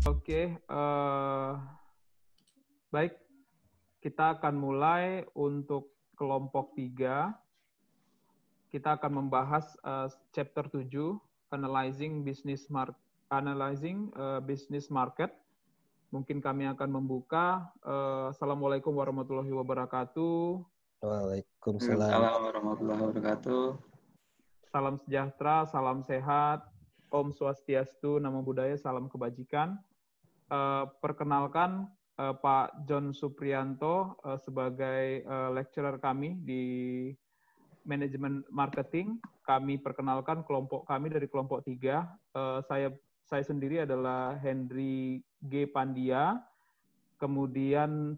Oke, baik. Kita akan mulai untuk kelompok 3. Kita akan membahas chapter 7, Analyzing Business Market. Mungkin kami akan membuka. Assalamualaikum warahmatullahi wabarakatuh. Waalaikumsalam warahmatullahi wabarakatuh. Salam sejahtera, salam sehat, Om Swastiastu, Namo Buddhaya, salam kebajikan. Perkenalkan Pak John Suprianto sebagai lecturer kami di Manajemen Marketing. Kami perkenalkan kelompok kami dari kelompok 3. Saya sendiri adalah Henry G. Pandia. Kemudian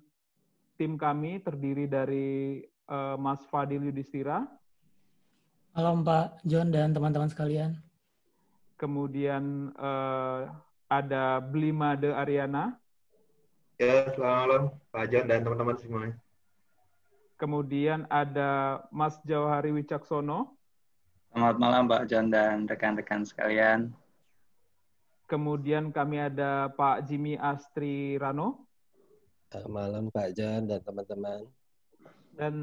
tim kami terdiri dari Mas Fadil Yudhistira. Halo Pak John dan teman-teman sekalian. Kemudian ada Blimade Ariana. Ya, selamat malam Pak John dan teman-teman semuanya. Kemudian ada Mas Jauhari Wicaksono. Selamat malam Pak John dan rekan-rekan sekalian. Kemudian kami ada Pak Jimmy Astri Rano. Selamat malam Pak John dan teman-teman. Dan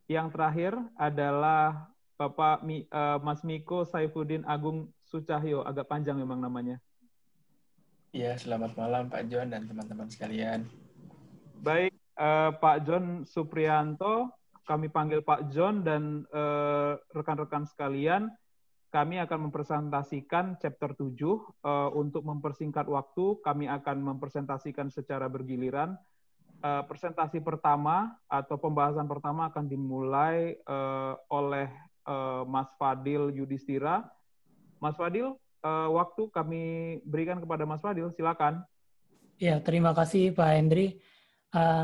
yang terakhir adalah Bapak Mas Miko Saifuddin Agung Sucahyo. Agak panjang memang namanya. Ya, selamat malam Pak John dan teman-teman sekalian. Baik, Pak John Suprianto, kami panggil Pak John, dan rekan-rekan sekalian, kami akan mempresentasikan chapter 7. Untuk mempersingkat waktu, kami akan mempresentasikan secara bergiliran. Presentasi pertama atau pembahasan pertama akan dimulai oleh Mas Fadil Yudhistira. Mas Fadil, waktu kami berikan kepada Mas Fadil, silakan. Ya, terima kasih Pak Hendry.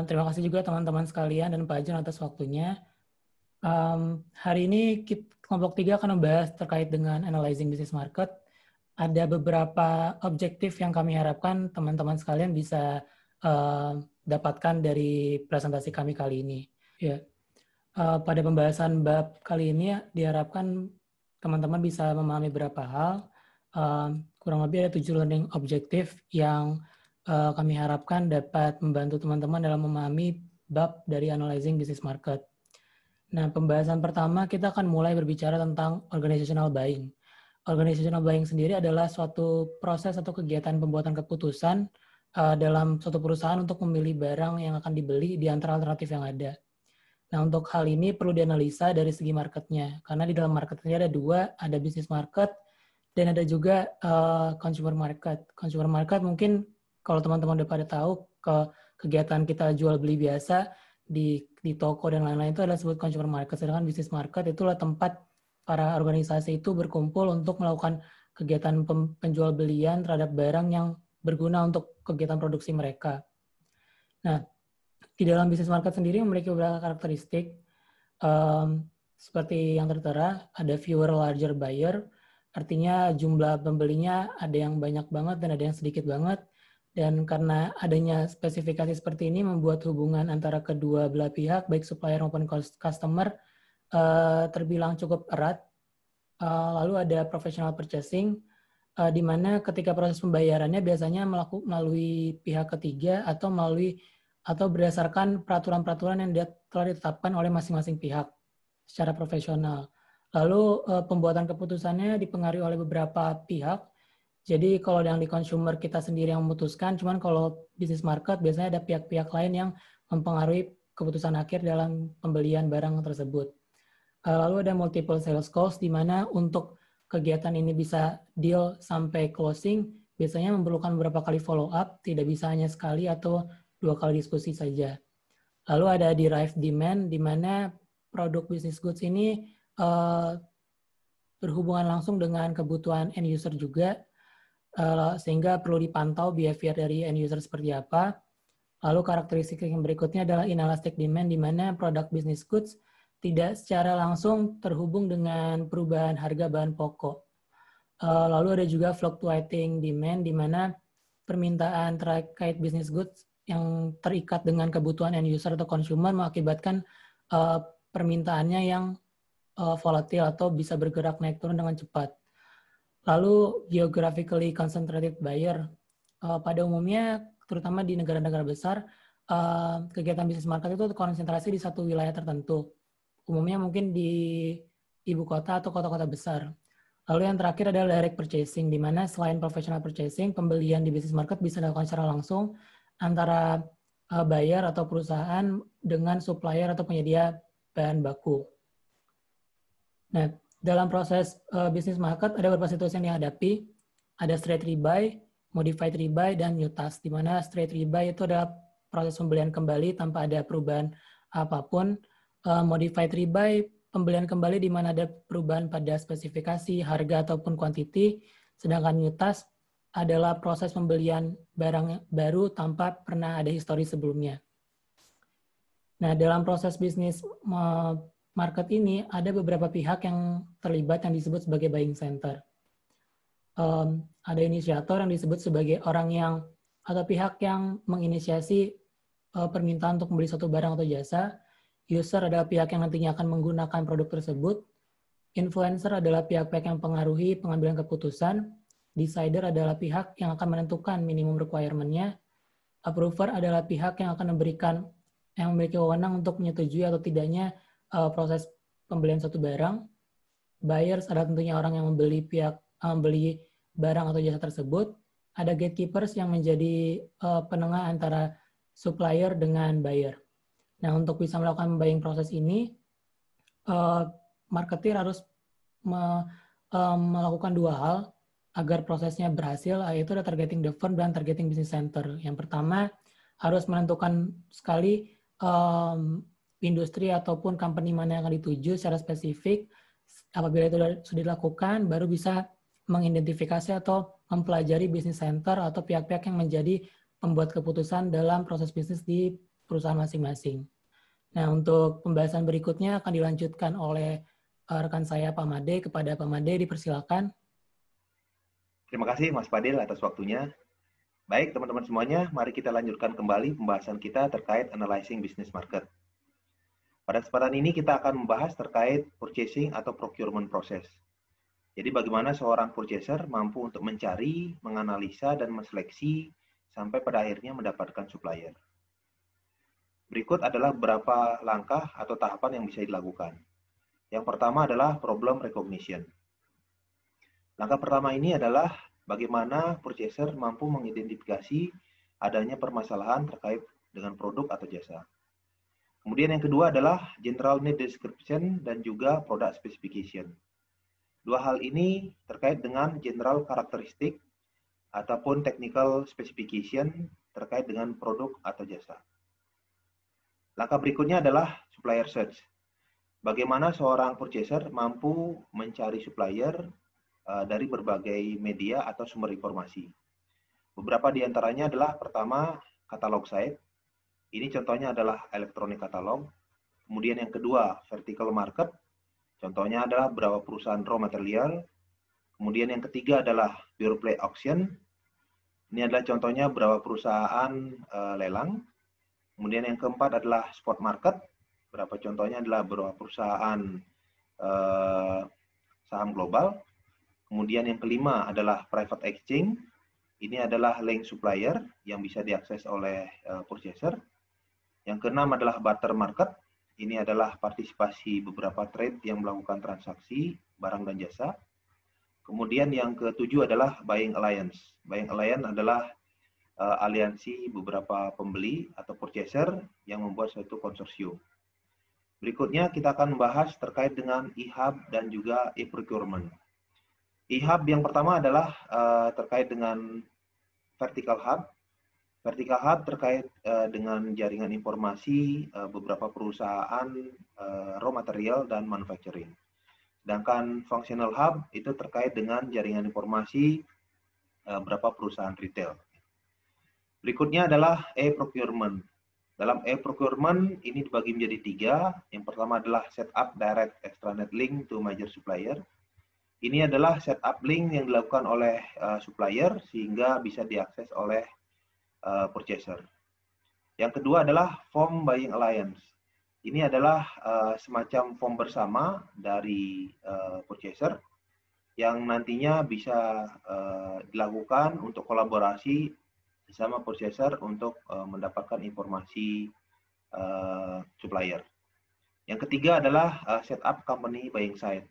Terima kasih juga teman-teman sekalian dan Pak John atas waktunya. Hari ini kelompok 3 akan membahas terkait dengan analyzing business market. Ada beberapa objektif yang kami harapkan teman-teman sekalian bisa dapatkan dari presentasi kami kali ini. Ya, pada pembahasan bab kali ini diharapkan teman-teman bisa memahami beberapa hal. Kurang lebih ada 7 learning objektif yang kami harapkan dapat membantu teman-teman dalam memahami bab dari analyzing business market. Nah, pembahasan pertama kita akan mulai berbicara tentang organizational buying. Organizational buying sendiri adalah suatu proses atau kegiatan pembuatan keputusan dalam suatu perusahaan untuk memilih barang yang akan dibeli di antara alternatif yang ada. Nah, untuk hal ini perlu dianalisa dari segi marketnya, karena di dalam market ini ada 2, ada business market dan ada juga consumer market. Consumer market mungkin kalau teman-teman udah pada tahu, kegiatan kita jual beli biasa di toko dan lain-lain itu adalah disebut consumer market. Sedangkan business market itulah tempat para organisasi itu berkumpul untuk melakukan kegiatan penjual belian terhadap barang yang berguna untuk kegiatan produksi mereka. Nah, di dalam business market sendiri memiliki beberapa karakteristik seperti yang tertera, ada fewer larger buyer, artinya jumlah pembelinya ada yang banyak banget dan ada yang sedikit banget, dan karena adanya spesifikasi seperti ini membuat hubungan antara kedua belah pihak, baik supplier maupun customer, terbilang cukup erat. Lalu ada professional purchasing, di mana ketika proses pembayarannya biasanya melalui pihak ketiga atau berdasarkan peraturan-peraturan yang telah ditetapkan oleh masing-masing pihak secara profesional. Lalu pembuatan keputusannya dipengaruhi oleh beberapa pihak. Jadi kalau yang di consumer kita sendiri yang memutuskan, cuman kalau business market biasanya ada pihak-pihak lain yang mempengaruhi keputusan akhir dalam pembelian barang tersebut. Lalu ada multiple sales calls, di mana untuk kegiatan ini bisa deal sampai closing, biasanya memerlukan beberapa kali follow up, tidak bisa hanya sekali atau 2 kali diskusi saja. Lalu ada derived demand, di mana produk business goods ini berhubungan langsung dengan kebutuhan end user juga, sehingga perlu dipantau behavior dari end user seperti apa. Lalu karakteristik yang berikutnya adalah inelastic demand, di mana produk business goods tidak secara langsung terhubung dengan perubahan harga bahan pokok. Lalu ada juga fluctuating demand, di mana permintaan terkait business goods yang terikat dengan kebutuhan end user atau consumer mengakibatkan permintaannya yang volatil atau bisa bergerak naik turun dengan cepat. Lalu geographically concentrated buyer, pada umumnya terutama di negara-negara besar, kegiatan bisnis market itu konsentrasi di satu wilayah tertentu. Umumnya mungkin di ibu kota atau kota-kota besar. Lalu yang terakhir adalah direct purchasing, di mana selain professional purchasing, pembelian di bisnis market bisa dilakukan secara langsung antara buyer atau perusahaan dengan supplier atau penyedia bahan baku. Nah, dalam proses bisnis market ada beberapa situasi yang dihadapi. Ada straight rebuy, modified rebuy, dan new task, di mana straight rebuy itu adalah proses pembelian kembali tanpa ada perubahan apapun. Modified rebuy, pembelian kembali di mana ada perubahan pada spesifikasi, harga, ataupun quantity. Sedangkan new task adalah proses pembelian barang baru tanpa pernah ada histori sebelumnya. Nah, dalam proses bisnis market ini ada beberapa pihak yang terlibat yang disebut sebagai buying center. Ada inisiator yang disebut sebagai orang yang atau pihak yang menginisiasi permintaan untuk membeli suatu barang atau jasa. User adalah pihak yang nantinya akan menggunakan produk tersebut. Influencer adalah pihak-pihak yang mempengaruhi pengambilan keputusan. Decider adalah pihak yang akan menentukan minimum requirement-nya. Approver adalah pihak yang akan memiliki wewenang untuk menyetujui atau tidaknya proses pembelian suatu barang. Buyers adalah tentunya orang yang membeli barang atau jasa tersebut. Ada gatekeepers yang menjadi penengah antara supplier dengan buyer. Nah, untuk bisa melakukan buying proses ini, marketer harus melakukan dua hal agar prosesnya berhasil, yaitu ada targeting the firm dan targeting business center. Yang pertama, harus menentukan sekali industri ataupun company mana yang akan dituju secara spesifik. Apabila itu sudah dilakukan, baru bisa mengidentifikasi atau mempelajari business center atau pihak-pihak yang menjadi pembuat keputusan dalam proses bisnis di perusahaan masing-masing. Nah, untuk pembahasan berikutnya akan dilanjutkan oleh rekan saya Pak Made. Kepada Pak Made, dipersilakan. Terima kasih Mas Fadil atas waktunya. Baik teman-teman semuanya, mari kita lanjutkan kembali pembahasan kita terkait analyzing business market. Pada kesempatan ini kita akan membahas terkait purchasing atau procurement process. Jadi bagaimana seorang purchaser mampu untuk mencari, menganalisa, dan menseleksi sampai pada akhirnya mendapatkan supplier. Berikut adalah beberapa langkah atau tahapan yang bisa dilakukan. Yang pertama adalah problem recognition. Langkah pertama ini adalah bagaimana purchaser mampu mengidentifikasi adanya permasalahan terkait dengan produk atau jasa. Kemudian yang kedua adalah general need description dan juga product specification. Dua hal ini terkait dengan general karakteristik ataupun technical specification terkait dengan produk atau jasa. Langkah berikutnya adalah supplier search. Bagaimana seorang purchaser mampu mencari supplier dari berbagai media atau sumber informasi. Beberapa di antaranya adalah pertama, katalog site. Ini contohnya adalah electronic catalog. Kemudian yang kedua, vertical market. Contohnya adalah beberapa perusahaan raw material. Kemudian yang ketiga adalah pure play auction. Ini adalah contohnya beberapa perusahaan lelang. Kemudian yang keempat adalah spot market. Beberapa contohnya adalah beberapa perusahaan saham global. Kemudian yang kelima adalah private exchange. Ini adalah link supplier yang bisa diakses oleh purchaser. Yang keenam adalah barter market. Ini adalah partisipasi beberapa trade yang melakukan transaksi barang dan jasa. Kemudian yang ketujuh adalah buying alliance. Buying alliance adalah aliansi beberapa pembeli atau purchaser yang membuat suatu konsorsium. Berikutnya kita akan membahas terkait dengan e-hub dan juga e-procurement. E-hub yang pertama adalah terkait dengan vertical hub. Vertical hub terkait dengan jaringan informasi beberapa perusahaan raw material dan manufacturing. Sedangkan functional hub itu terkait dengan jaringan informasi beberapa perusahaan retail. Berikutnya adalah e-procurement. Dalam e-procurement ini dibagi menjadi tiga. Yang pertama adalah setup direct extranet link to major supplier. Ini adalah setup link yang dilakukan oleh supplier sehingga bisa diakses oleh purchaser. Yang kedua adalah form buying alliance. Ini adalah semacam form bersama dari purchaser yang nantinya bisa dilakukan untuk kolaborasi bersama purchaser untuk mendapatkan informasi supplier. Yang ketiga adalah setup company buying side.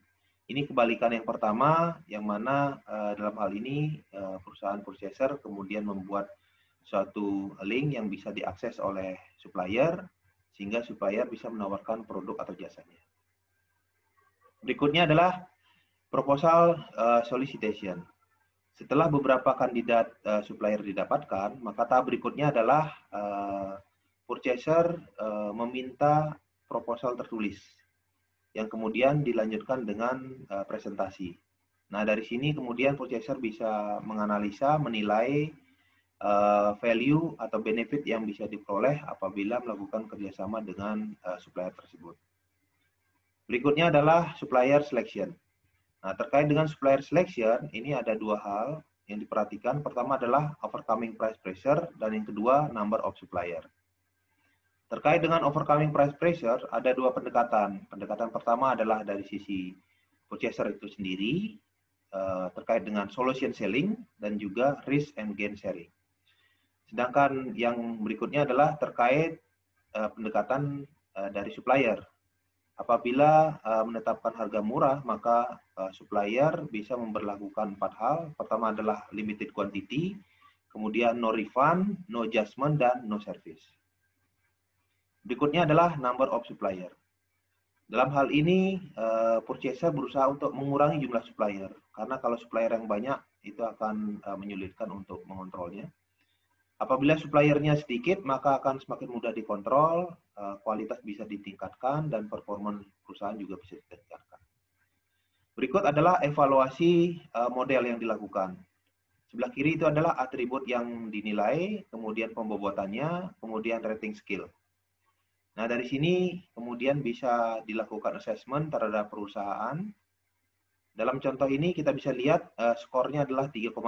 Ini kebalikan yang pertama, yang mana dalam hal ini perusahaan purchaser kemudian membuat suatu link yang bisa diakses oleh supplier, sehingga supplier bisa menawarkan produk atau jasanya. Berikutnya adalah proposal solicitation. Setelah beberapa kandidat supplier didapatkan, maka tahap berikutnya adalah purchaser meminta proposal tertulis yang kemudian dilanjutkan dengan presentasi. Nah, dari sini kemudian purchaser bisa menganalisa, menilai value atau benefit yang bisa diperoleh apabila melakukan kerjasama dengan supplier tersebut. Berikutnya adalah supplier selection. Nah, terkait dengan supplier selection, ini ada dua hal yang diperhatikan. Pertama adalah overcoming price pressure, dan yang kedua number of supplier. Terkait dengan overcoming price pressure, ada dua pendekatan. Pendekatan pertama adalah dari sisi purchaser itu sendiri, terkait dengan solution selling, dan juga risk and gain sharing. Sedangkan yang berikutnya adalah terkait pendekatan dari supplier. Apabila menetapkan harga murah, maka supplier bisa memberlakukan 4 hal. Pertama adalah limited quantity, kemudian no refund, no adjustment, dan no service. Berikutnya adalah number of supplier. Dalam hal ini, purchaser berusaha untuk mengurangi jumlah supplier, karena kalau supplier yang banyak, itu akan menyulitkan untuk mengontrolnya. Apabila suppliernya sedikit, maka akan semakin mudah dikontrol, kualitas bisa ditingkatkan, dan performa perusahaan juga bisa ditingkatkan. Berikut adalah evaluasi model yang dilakukan. Sebelah kiri itu adalah atribut yang dinilai, kemudian pembobotannya, kemudian rating skill. Nah, dari sini kemudian bisa dilakukan assessment terhadap perusahaan. Dalam contoh ini kita bisa lihat skornya adalah 3,5.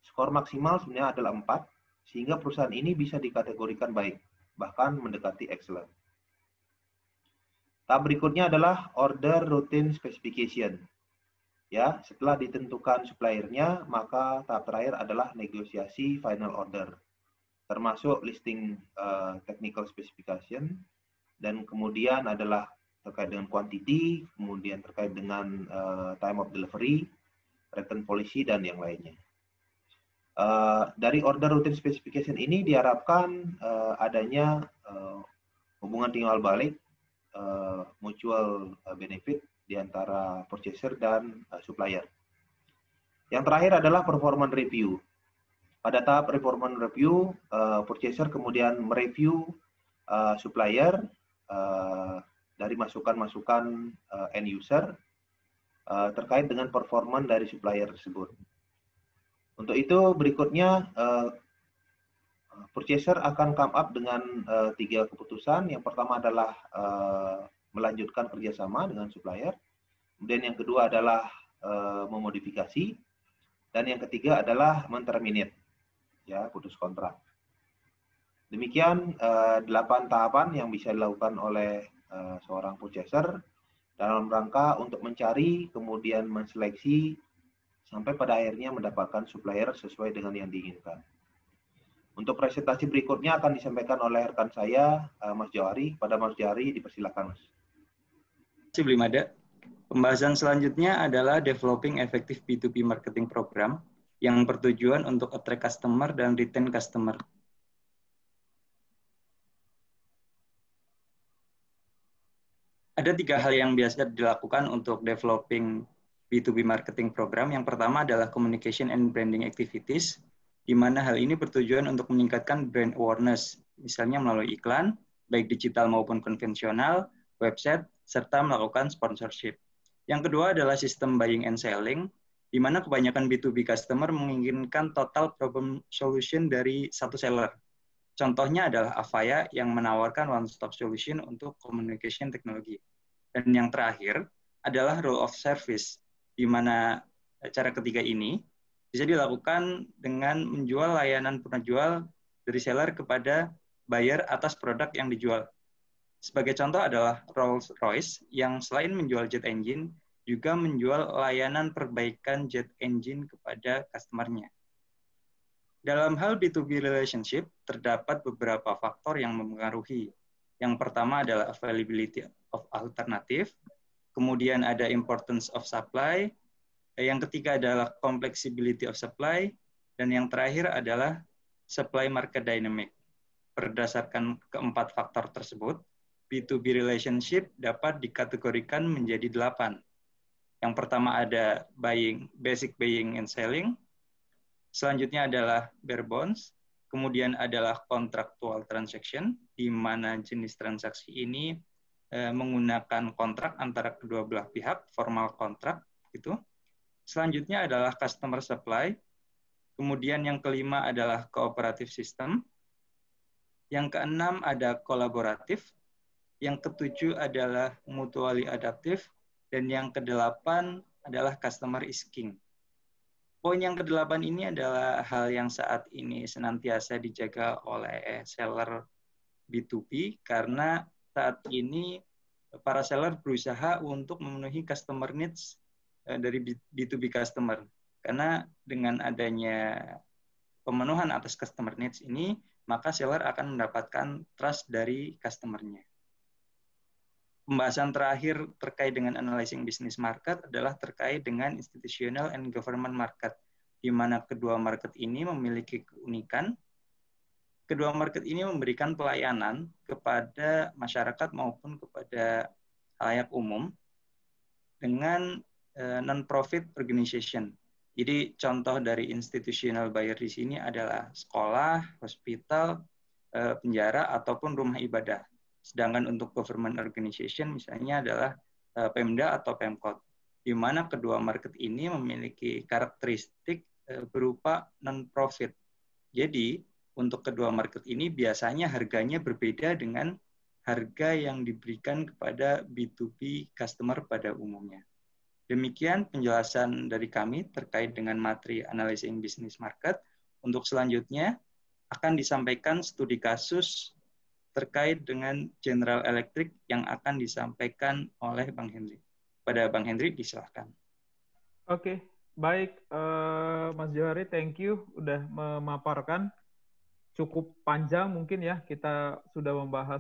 Skor maksimal sebenarnya adalah 4, sehingga perusahaan ini bisa dikategorikan baik, bahkan mendekati excellent. Tahap berikutnya adalah order routine specification. Ya, setelah ditentukan suppliernya, maka tahap terakhir adalah negosiasi final order, termasuk listing technical specification, dan kemudian adalah terkait dengan quantity, kemudian terkait dengan time of delivery, return policy, dan yang lainnya. Dari order routine specification ini diharapkan adanya hubungan timbal balik, mutual benefit di antara purchaser dan supplier. Yang terakhir adalah performance review. Pada tahap performance review, purchaser kemudian mereview supplier dari masukan-masukan end user terkait dengan performance dari supplier tersebut. Untuk itu berikutnya purchaser akan come up dengan 3 keputusan. Yang pertama adalah melanjutkan kerjasama dengan supplier. Kemudian yang kedua adalah memodifikasi. Dan yang ketiga adalah menterminate, ya, putus kontrak. Demikian 8 tahapan yang bisa dilakukan oleh seorang purchaser dalam rangka untuk mencari, kemudian menseleksi, sampai pada akhirnya mendapatkan supplier sesuai dengan yang diinginkan. Untuk presentasi berikutnya akan disampaikan oleh rekan saya, Mas Johari. Pada Mas Johari, dipersilakan, Mas. Terima kasih, Blimada. Pembahasan selanjutnya adalah developing effective B2B marketing program yang bertujuan untuk attract customer dan retain customer. Ada 3 hal yang biasa dilakukan untuk developing B2B marketing program. Yang pertama adalah communication and branding activities, di mana hal ini bertujuan untuk meningkatkan brand awareness, misalnya melalui iklan, baik digital maupun konvensional, website, serta melakukan sponsorship. Yang kedua adalah sistem buying and selling, di mana kebanyakan B2B customer menginginkan total problem solution dari satu seller. Contohnya adalah Avaya yang menawarkan one-stop solution untuk communication technology. Dan yang terakhir adalah role of service, di mana cara ketiga ini bisa dilakukan dengan menjual layanan penjual dari seller kepada buyer atas produk yang dijual. Sebagai contoh adalah Rolls-Royce yang selain menjual jet engine, juga menjual layanan perbaikan jet engine kepada customer-nya. Dalam hal B2B relationship, terdapat beberapa faktor yang mempengaruhi. Yang pertama adalah availability of alternative, kemudian ada importance of supply, yang ketiga adalah flexibility of supply, dan yang terakhir adalah supply market dynamic. Berdasarkan keempat faktor tersebut, B2B relationship dapat dikategorikan menjadi 8. Yang pertama ada basic buying and selling, selanjutnya adalah bare bonds, kemudian adalah contractual transaction, di mana jenis transaksi ini menggunakan kontrak antara kedua belah pihak, formal kontrak gitu. Selanjutnya adalah customer supply, kemudian yang kelima adalah cooperative system, yang keenam ada kolaboratif, yang ketujuh adalah mutually adaptive, dan yang kedelapan adalah customer is king. Poin yang kedelapan ini adalah hal yang saat ini senantiasa dijaga oleh seller B2B karena saat ini para seller berusaha untuk memenuhi customer needs dari B2B customer. Karena dengan adanya pemenuhan atas customer needs ini, maka seller akan mendapatkan trust dari customer-nya. Pembahasan terakhir terkait dengan analyzing business market adalah terkait dengan institutional and government market, di mana kedua market ini memiliki keunikan. Kedua market ini memberikan pelayanan kepada masyarakat maupun kepada khalayak umum dengan non-profit organization. Jadi contoh dari institutional buyer di sini adalah sekolah, hospital, penjara, ataupun rumah ibadah. Sedangkan untuk government organization misalnya adalah Pemda atau Pemkot, di mana kedua market ini memiliki karakteristik berupa non-profit. Jadi, untuk kedua market ini biasanya harganya berbeda dengan harga yang diberikan kepada B2B customer pada umumnya. Demikian penjelasan dari kami terkait dengan materi analyzing business market. Untuk selanjutnya akan disampaikan studi kasus terkait dengan General Electric yang akan disampaikan oleh Bang Henry. Pada Bang Henry, disilahkan. Oke, baik Mas Johari, thank you udah memaparkan. Cukup panjang mungkin ya, kita sudah membahas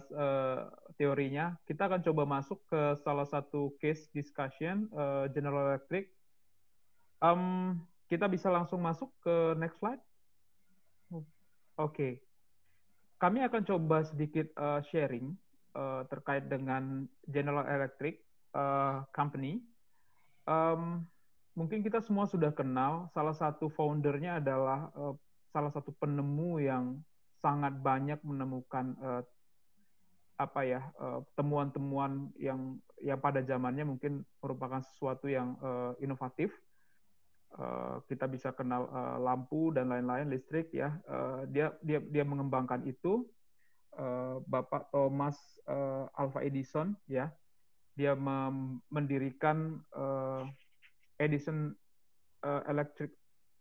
teorinya. Kita akan coba masuk ke salah satu case discussion General Electric. Kita bisa langsung masuk ke next slide. Oke. Kami akan coba sedikit sharing terkait dengan General Electric company. Mungkin kita semua sudah kenal, salah satu foundernya adalah salah satu penemu yang sangat banyak menemukan temuan-temuan yang pada zamannya mungkin merupakan sesuatu yang inovatif. Kita bisa kenal lampu dan lain-lain, listrik ya. Dia mengembangkan itu. Bapak Thomas Alva Edison ya. Dia mendirikan Edison Electric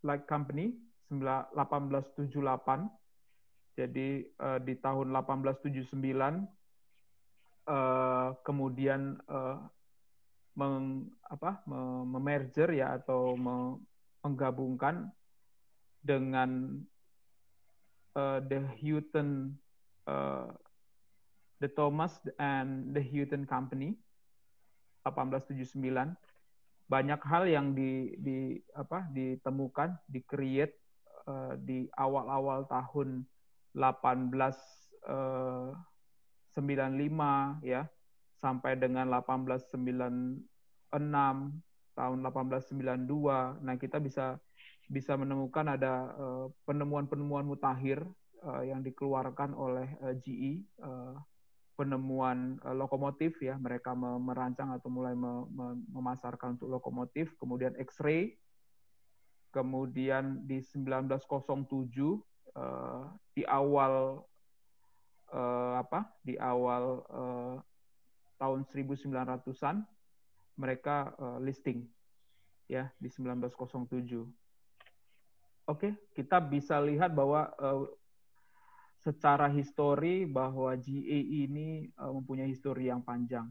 Light Company 1878. Jadi di tahun 1879 kemudian memerger ya atau menggabungkan dengan the Thomas and the Houghton Company 1879. Banyak hal yang ditemukan, di-create di awal-awal tahun 1895 ya sampai dengan 1896 tahun 1892. Nah, kita bisa menemukan ada penemuan-penemuan mutakhir yang dikeluarkan oleh GE, penemuan lokomotif ya, mereka merancang atau mulai memasarkan untuk lokomotif, kemudian X-ray. Kemudian di 1907 di awal tahun 1900-an mereka listing ya di 1907. Oke, kita bisa lihat bahwa secara histori bahwa GE ini mempunyai histori yang panjang.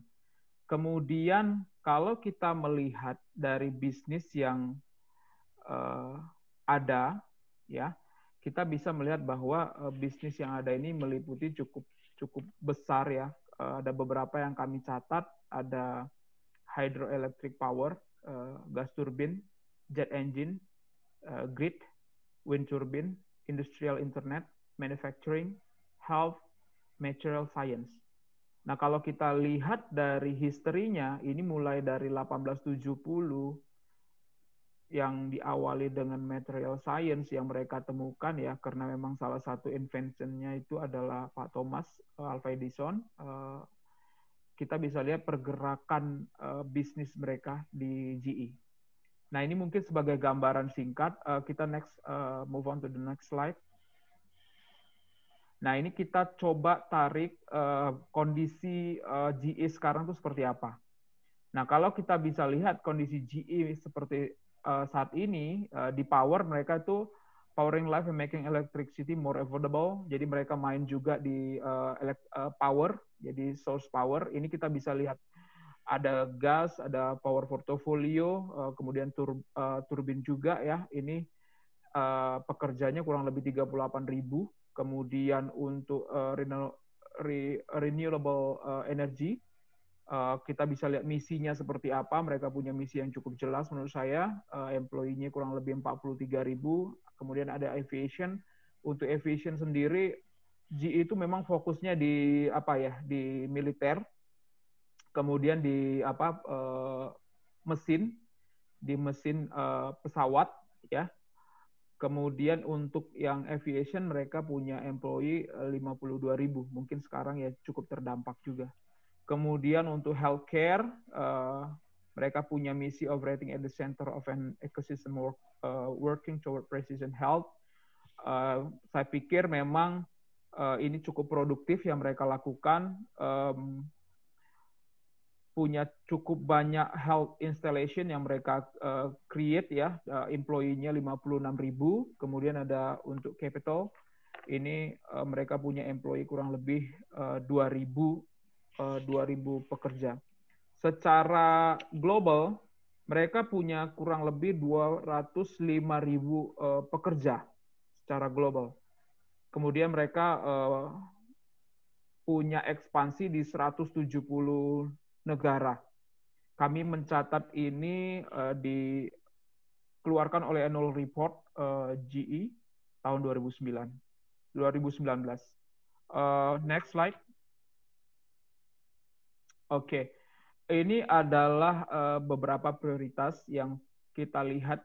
Kemudian kalau kita melihat dari bisnis yang ada, ya, kita bisa melihat bahwa bisnis yang ada ini meliputi cukup besar, ya. Ada beberapa yang kami catat, ada hydroelectric power, gas turbin, jet engine, grid, wind turbine, industrial internet, manufacturing, health, material science. Nah, kalau kita lihat dari historinya, ini mulai dari 1870 yang diawali dengan material science yang mereka temukan, ya, karena memang salah satu invention-nya itu adalah Pak Thomas Alva Edison. Kita bisa lihat pergerakan bisnis mereka di GE. Nah, ini mungkin sebagai gambaran singkat. Kita move on to the next slide. Nah, ini kita coba tarik kondisi GE sekarang itu seperti apa. Nah, kalau kita bisa lihat kondisi GE seperti saat ini, di power mereka itu powering life and making electricity more affordable. Jadi mereka main juga di power, jadi source power. Ini kita bisa lihat ada gas, ada power portfolio, kemudian turbin juga, ya. Ini pekerjanya kurang lebih 38.000. Kemudian untuk renewable energy, kita bisa lihat misinya seperti apa. Mereka punya misi yang cukup jelas menurut saya. Employee-nya kurang lebih 43.000. Kemudian ada aviation. Untuk aviation sendiri, GE itu memang fokusnya di di militer. Kemudian di mesin pesawat, ya. Kemudian untuk yang aviation mereka punya employee 52.000, mungkin sekarang ya cukup terdampak juga. Kemudian untuk healthcare, mereka punya misi operating at the center of an ecosystem working toward precision health. Saya pikir memang ini cukup produktif yang mereka lakukan. Punya cukup banyak health installation yang mereka create, ya. Employee-nya 56.000. Kemudian ada untuk capital, ini mereka punya employee kurang lebih 2.000 pekerja. Secara global, mereka punya kurang lebih 205.000 pekerja secara global. Kemudian mereka punya ekspansi di 170 negara. Kami mencatat ini dikeluarkan oleh annual report GE tahun 2019. Next slide. Oke. Ini adalah beberapa prioritas yang kita lihat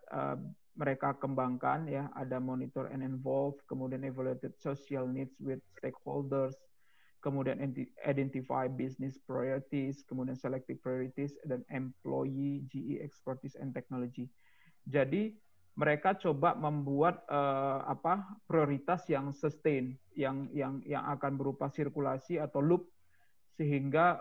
mereka kembangkan, ya. Ada monitor and involve, kemudian evaluated social needs with stakeholders, kemudian identify business priorities, kemudian selective priorities, dan employee GE expertise and technology. Jadi mereka coba membuat prioritas yang sustain, yang akan berupa sirkulasi atau loop, sehingga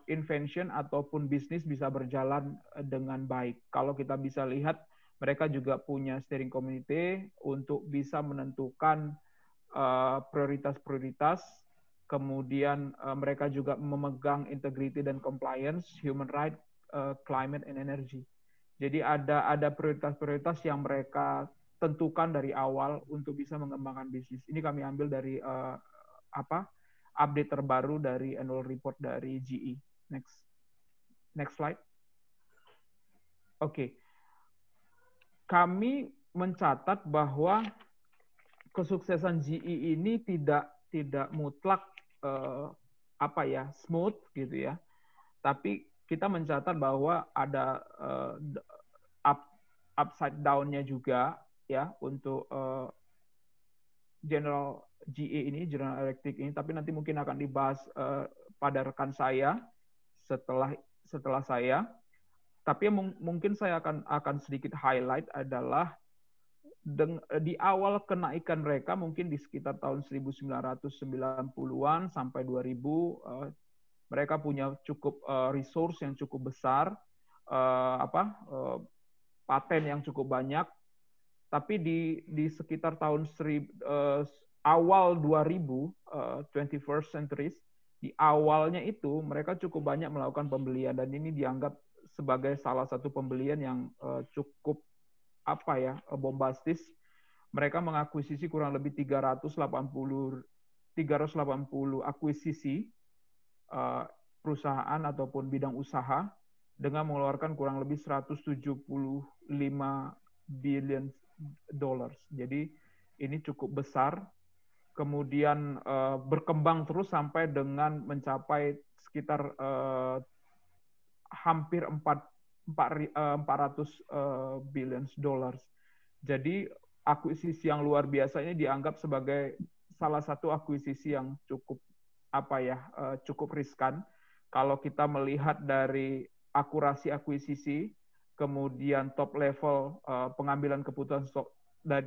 invention ataupun bisnis bisa berjalan dengan baik. Kalau kita bisa lihat, mereka juga punya steering committee untuk bisa menentukan prioritas-prioritas. Kemudian mereka juga memegang integrity dan compliance, human right, climate and energy. Jadi ada prioritas-prioritas yang mereka tentukan dari awal untuk bisa mengembangkan bisnis. Ini kami ambil dari update terbaru dari annual report dari GE. Next slide. Oke. Kami mencatat bahwa kesuksesan GE ini tidak mutlak smooth gitu, ya. Tapi kita mencatat bahwa ada upside down-nya juga, ya, untuk General GE ini, General Electric ini. Tapi nanti mungkin akan dibahas pada rekan saya setelah saya. Tapi mungkin saya akan sedikit highlight adalah di awal kenaikan mereka mungkin di sekitar tahun 1990-an sampai 2000, mereka punya cukup resource yang cukup besar, paten yang cukup banyak. Tapi di sekitar tahun awal 2000, 21st centuries, di awalnya itu mereka cukup banyak melakukan pembelian dan ini dianggap sebagai salah satu pembelian yang cukup bombastis. Mereka mengakuisisi kurang lebih 380 akuisisi perusahaan ataupun bidang usaha dengan mengeluarkan kurang lebih 175 billion dollars. Jadi ini cukup besar. Kemudian berkembang terus sampai dengan mencapai sekitar hampir 400 billion dollars. Jadi akuisisi yang luar biasa ini dianggap sebagai salah satu akuisisi yang cukup cukup riskan. Kalau kita melihat dari akurasi akuisisi, kemudian top level pengambilan keputusan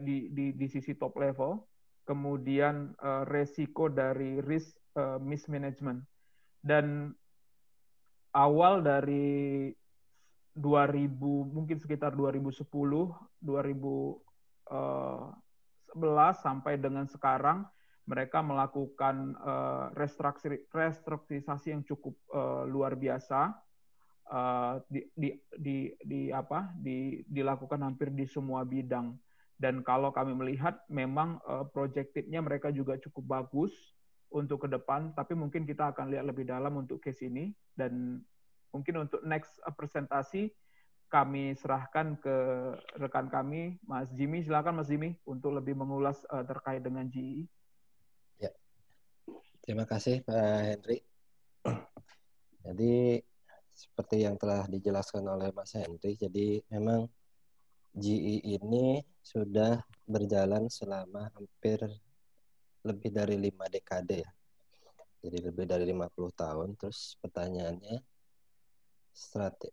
di sisi top level, kemudian resiko dari risk mismanagement. Dan awal dari 2000, mungkin sekitar 2010, 2011 sampai dengan sekarang, mereka melakukan restrukturisasi yang cukup luar biasa, dilakukan hampir di semua bidang. Dan kalau kami melihat, memang projected-nya mereka juga cukup bagus untuk ke depan, tapi mungkin kita akan lihat lebih dalam untuk case ini. Dan mungkin untuk next presentasi, kami serahkan ke rekan kami, Mas Jimmy. Silakan Mas Jimmy, untuk lebih mengulas terkait dengan GE. Ya, terima kasih Pak Henry. Jadi, seperti yang telah dijelaskan oleh Mas Henry, jadi memang GE ini sudah berjalan selama hampir lebih dari 5 dekade ya. Jadi lebih dari 50 tahun. Terus pertanyaannya,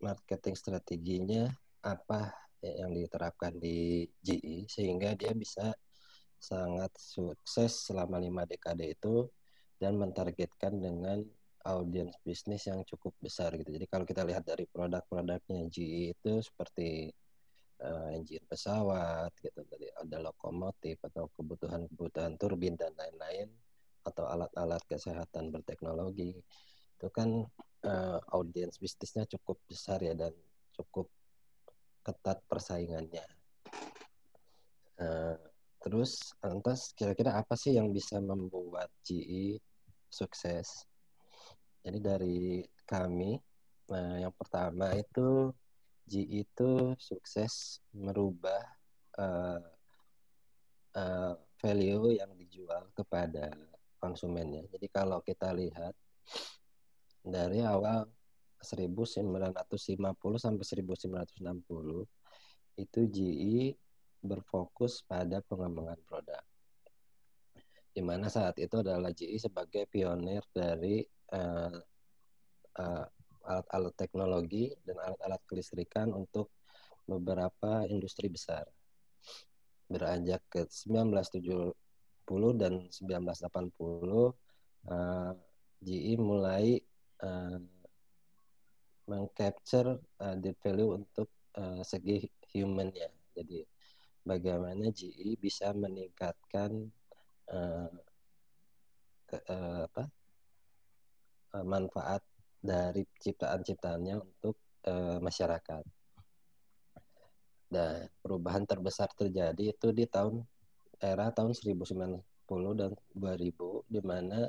marketing strateginya apa yang diterapkan di GE sehingga dia bisa sangat sukses selama 5 dekade itu dan mentargetkan dengan audiens bisnis yang cukup besar gitu. Jadi kalau kita lihat dari produk-produknya GE itu seperti engine pesawat gitu, dari ada lokomotif atau kebutuhan turbin dan lain-lain, atau alat-alat kesehatan berteknologi, itu kan audiens bisnisnya cukup besar ya dan cukup ketat persaingannya. Terus lantas kira-kira apa sih yang bisa membuat GE sukses? Jadi dari kami, yang pertama itu GE itu sukses merubah value yang dijual kepada konsumennya. Jadi kalau kita lihat dari awal 1950 sampai 1960 itu GE berfokus pada pengembangan produk. Di mana saat itu adalah GE sebagai pionir dari alat-alat teknologi dan alat-alat kelistrikan untuk beberapa industri besar. Beranjak ke 1970 dan 1980, GE mulai meng-capture added value untuk segi human-nya. Jadi bagaimana GE bisa meningkatkan manfaat dari ciptaan-ciptaannya untuk masyarakat. Dan perubahan terbesar terjadi itu di era tahun 1990 dan 2000, di mana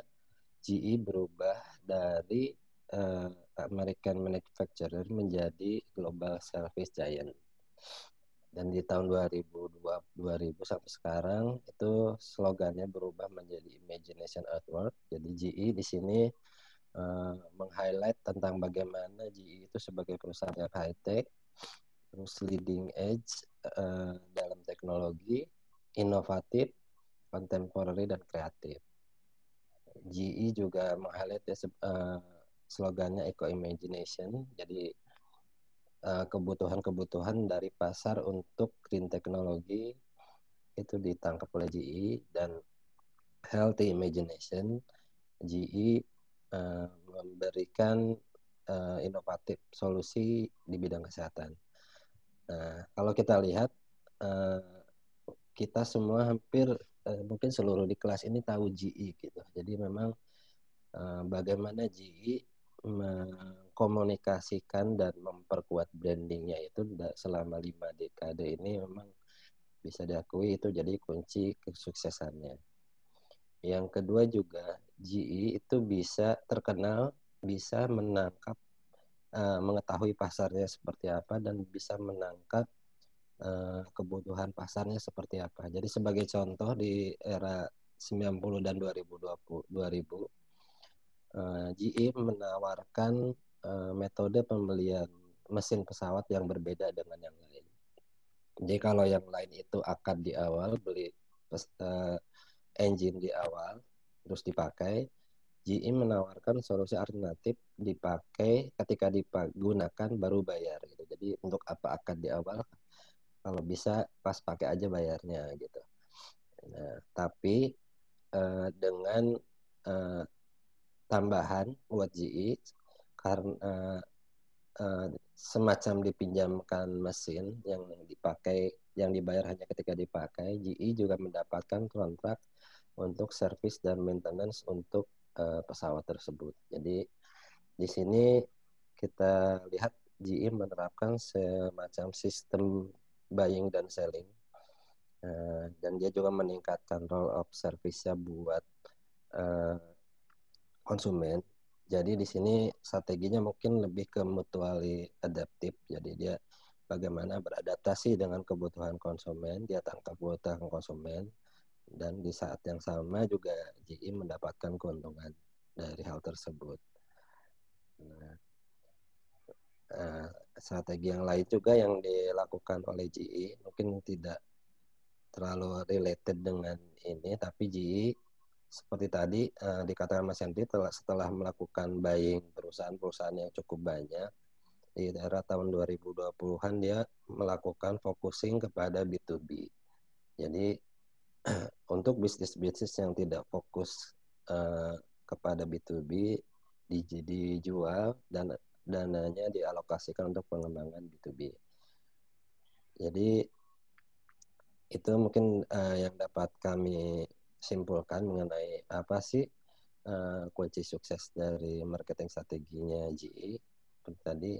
GE berubah dari American manufacturer menjadi global service giant. Dan di tahun 2000 sampai sekarang itu slogannya berubah menjadi Imagination at Work. Jadi GE di sini meng-highlight tentang bagaimana GE itu sebagai perusahaan yang high-tech, terus leading edge dalam teknologi, inovatif, contemporary, dan kreatif. GE juga meng-highlight slogannya Eco-Imagination, jadi kebutuhan-kebutuhan dari pasar untuk green technology itu ditangkap oleh GE, dan Healthy Imagination, GE memberikan inovatif solusi di bidang kesehatan. Nah, kalau kita lihat, kita semua hampir mungkin seluruh di kelas ini tahu GE gitu. Jadi memang bagaimana GE mengkomunikasikan dan memperkuat brandingnya itu selama 5 dekade ini memang bisa diakui itu jadi kunci kesuksesannya. Yang kedua juga GE itu bisa terkenal, bisa menangkap, mengetahui pasarnya seperti apa dan bisa menangkap kebutuhan pasarnya seperti apa. Jadi sebagai contoh di era 90 dan 2000 GE menawarkan metode pembelian mesin pesawat yang berbeda dengan yang lain. Jadi kalau yang lain itu akad di awal, beli engine di awal, terus dipakai, GE menawarkan solusi alternatif dipakai ketika digunakan baru bayar gitu. Jadi untuk apa akad di awal, kalau bisa pas pakai aja bayarnya gitu. Nah, tapi dengan tambahan buat GE karena semacam dipinjamkan mesin yang dipakai, yang dibayar hanya ketika dipakai, GE juga mendapatkan kontrak untuk service dan maintenance untuk pesawat tersebut. Jadi di sini kita lihat GE menerapkan semacam sistem buying dan selling, dan dia juga meningkatkan role of service-nya buat konsumen. Jadi di sini strateginya mungkin lebih ke mutually adaptive. Jadi dia bagaimana beradaptasi dengan kebutuhan konsumen, dia tangkap kebutuhan konsumen, dan di saat yang sama juga GE mendapatkan keuntungan dari hal tersebut. Nah, strategi yang lain juga yang dilakukan oleh GE mungkin tidak terlalu related dengan ini, tapi GE seperti tadi dikatakan Mas Henry setelah melakukan buying perusahaan-perusahaan yang cukup banyak di era tahun 2020-an dia melakukan focusing kepada B2B. Jadi untuk bisnis-bisnis yang tidak fokus kepada B2B dijual dan dananya dialokasikan untuk pengembangan B2B. Jadi itu mungkin yang dapat kami simpulkan mengenai apa sih kunci sukses dari marketing strateginya GE tadi.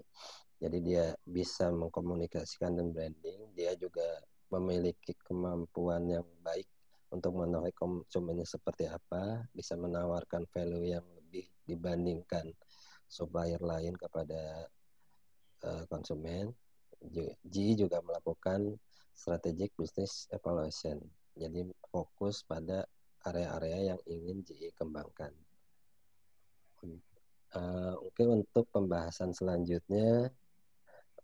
Jadi dia bisa mengkomunikasikan dan branding, dia juga memiliki kemampuan yang baik untuk mengetahui konsumennya seperti apa, bisa menawarkan value yang lebih dibandingkan supplier lain kepada konsumen. GE juga melakukan strategic business evaluation. Jadi fokus pada area-area yang ingin GE kembangkan. Mungkin untuk pembahasan selanjutnya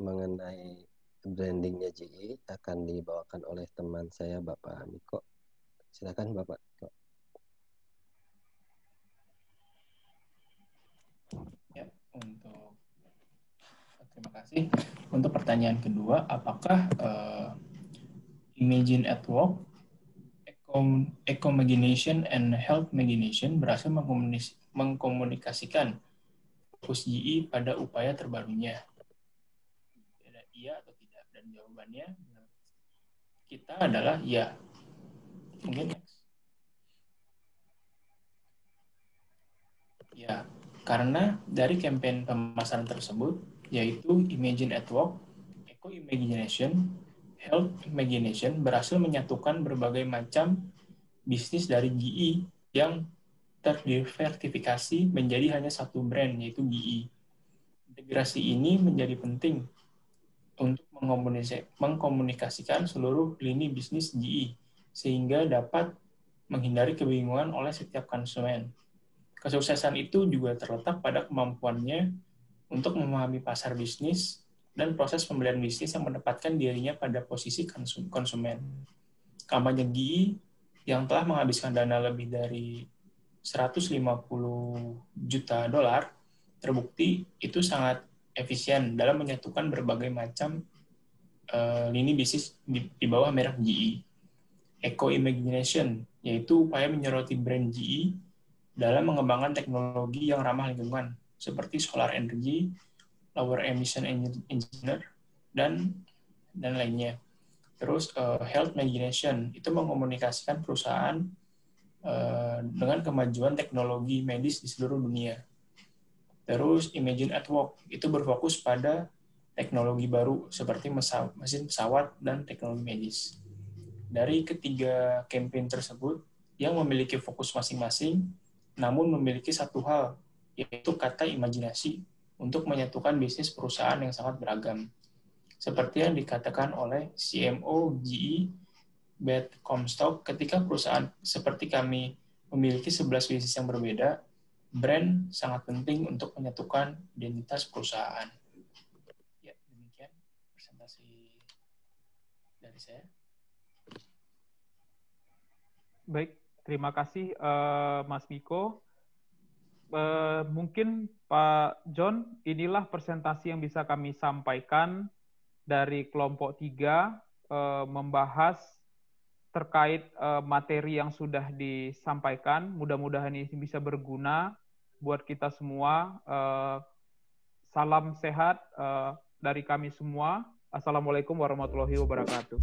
mengenai brandingnya GE akan dibawakan oleh teman saya Bapak Miko. Silakan Bapak. Ya, terima kasih. Untuk pertanyaan kedua, apakah Imagine at Work, Eco-Magination, and Health-Magination berhasil mengkomunikasikan fokus GE pada upaya terbarunya? Iya atau tidak? Dan jawabannya kita adalah ya. Mungkin next. Ya, karena dari campaign pemasaran tersebut, yaitu Imagine at Work, Eco-Imagination, Health Imagination berhasil menyatukan berbagai macam bisnis dari GE yang terdiversifikasi menjadi hanya satu brand, yaitu GE. Integrasi ini menjadi penting untuk mengkomunikasikan seluruh lini bisnis GE, sehingga dapat menghindari kebingungan oleh setiap konsumen. Kesuksesan itu juga terletak pada kemampuannya untuk memahami pasar bisnis dan proses pembelian bisnis yang menempatkan dirinya pada posisi konsumen. Kampanye GE yang telah menghabiskan dana lebih dari $150 juta terbukti itu sangat efisien dalam menyatukan berbagai macam lini bisnis di bawah merek GE. Eco-Imagination, yaitu upaya menyoroti brand GE dalam mengembangkan teknologi yang ramah lingkungan, seperti solar energy, lower emission engineer, dan lainnya. Terus health imagination, itu mengkomunikasikan perusahaan dengan kemajuan teknologi medis di seluruh dunia. Terus imagine at work, itu berfokus pada teknologi baru seperti mesin pesawat dan teknologi medis. Dari ketiga campaign tersebut, yang memiliki fokus masing-masing, namun memiliki satu hal, yaitu kata imajinasi, untuk menyatukan bisnis perusahaan yang sangat beragam. Seperti yang dikatakan oleh CMO GE, Beth Comstock, ketika perusahaan seperti kami memiliki 11 bisnis yang berbeda, brand sangat penting untuk menyatukan identitas perusahaan. Ya, demikian presentasi dari saya. Baik, terima kasih Mas Miko. Mungkin Pak John, inilah presentasi yang bisa kami sampaikan dari kelompok 3 membahas terkait materi yang sudah disampaikan. Mudah-mudahan ini bisa berguna buat kita semua. Salam sehat dari kami semua. Assalamualaikum warahmatullahi wabarakatuh.